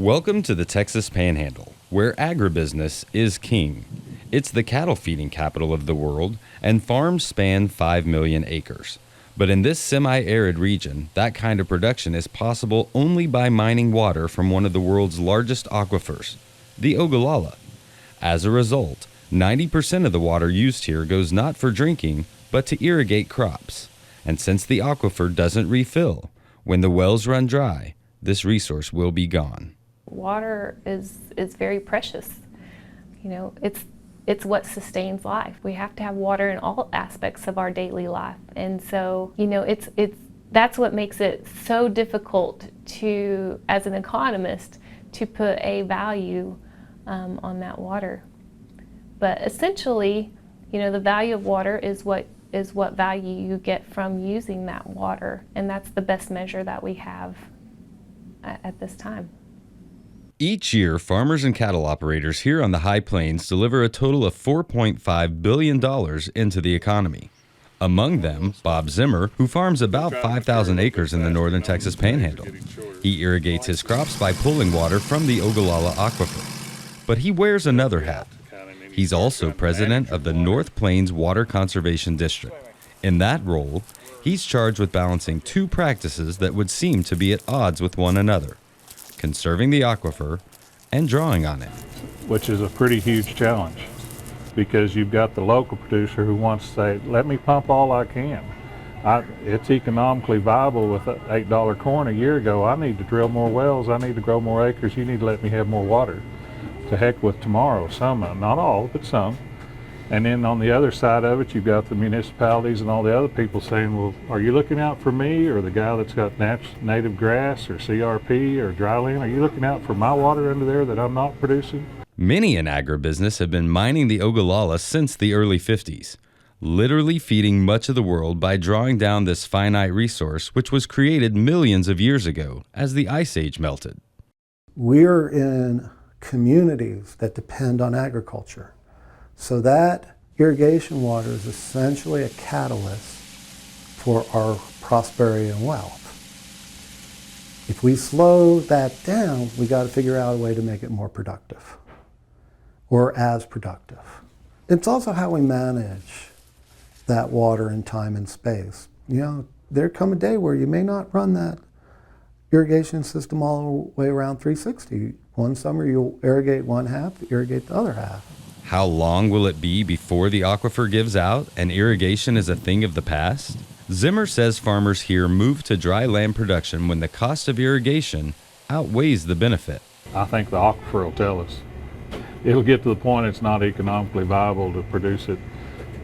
Welcome to the Texas Panhandle, where agribusiness is king. It's the cattle feeding capital of the world, and farms span 5 million acres. But in this semi-arid region, that kind of production is possible only by mining water from one of the world's largest aquifers, the Ogallala. As a result, 90% of the water used here goes not for drinking, but to irrigate crops. And since the aquifer doesn't refill, when the wells run dry, this resource will be gone. Water is very precious. You know, it's what sustains life. We have to have water in all aspects of our daily life. And so, you know, that's what makes it so difficult to, as an economist, to put a value on that water. But essentially, you know, the value of water is what value you get from using that water. And that's the best measure that we have at this time. Each year, farmers and cattle operators here on the High Plains deliver a total of $4.5 billion into the economy. Among them, Bob Zimmer, who farms about 5,000 acres in the northern Texas Panhandle. He irrigates his crops by pulling water from the Ogallala Aquifer. But he wears another hat. He's also president of the North Plains Water Conservation District. In that role, he's charged with balancing two practices that would seem to be at odds with one another: conserving the aquifer and drawing on it. Which is a pretty huge challenge, because you've got the local producer who wants to say, let me pump all I can. It's economically viable with $8 corn a year ago. I need to drill more wells, I need to grow more acres, you need to let me have more water. To heck with tomorrow, some, not all, but some. And then on the other side of it, you've got the municipalities and all the other people saying, well, are you looking out for me or the guy that's got native grass or CRP or dryland? Are you looking out for my water under there that I'm not producing? Many in agribusiness have been mining the Ogallala since the early 50s, literally feeding much of the world by drawing down this finite resource which was created millions of years ago as the Ice Age melted. We're in communities that depend on agriculture. So that irrigation water is essentially a catalyst for our prosperity and wealth. If we slow that down, we got to figure out a way to make it more productive or as productive. It's also how we manage that water in time and space. You know, there come a day where you may not run that irrigation system all the way around 360. One summer you'll irrigate one half, irrigate the other half. How long will it be before the aquifer gives out and irrigation is a thing of the past? Zimmer says farmers here move to dry land production when the cost of irrigation outweighs the benefit. I think the aquifer will tell us. It'll get to the point it's not economically viable to produce it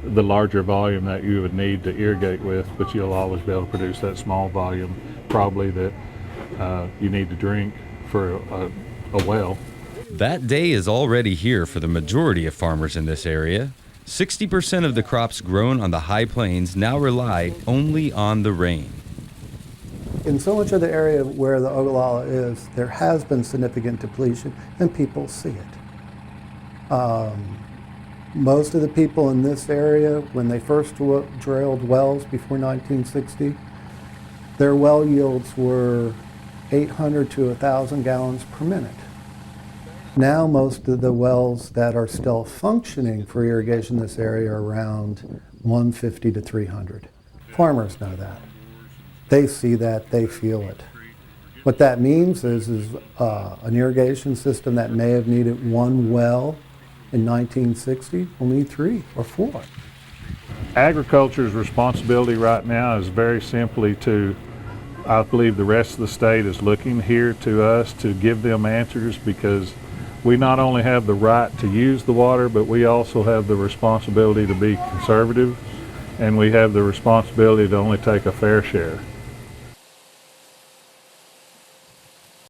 the larger volume that you would need to irrigate with, but you'll always be able to produce that small volume, probably that you need to drink for a well. That day is already here for the majority of farmers in this area. 60% of the crops grown on the High Plains now rely only on the rain. In so much of the area where the Ogallala is, there has been significant depletion, and people see it. Most of the people in this area, when they first drilled wells before 1960, their well yields were 800 to 1,000 gallons per minute. Now most of the wells that are still functioning for irrigation in this area are around 150 to 300. Farmers know that. They see that, they feel it. What that means is an irrigation system that may have needed one well in 1960 will need 3 or 4. Agriculture's responsibility right now is very simply to, I believe the rest of the state is looking here to us to give them answers, because we not only have the right to use the water, but we also have the responsibility to be conservative, and we have the responsibility to only take a fair share.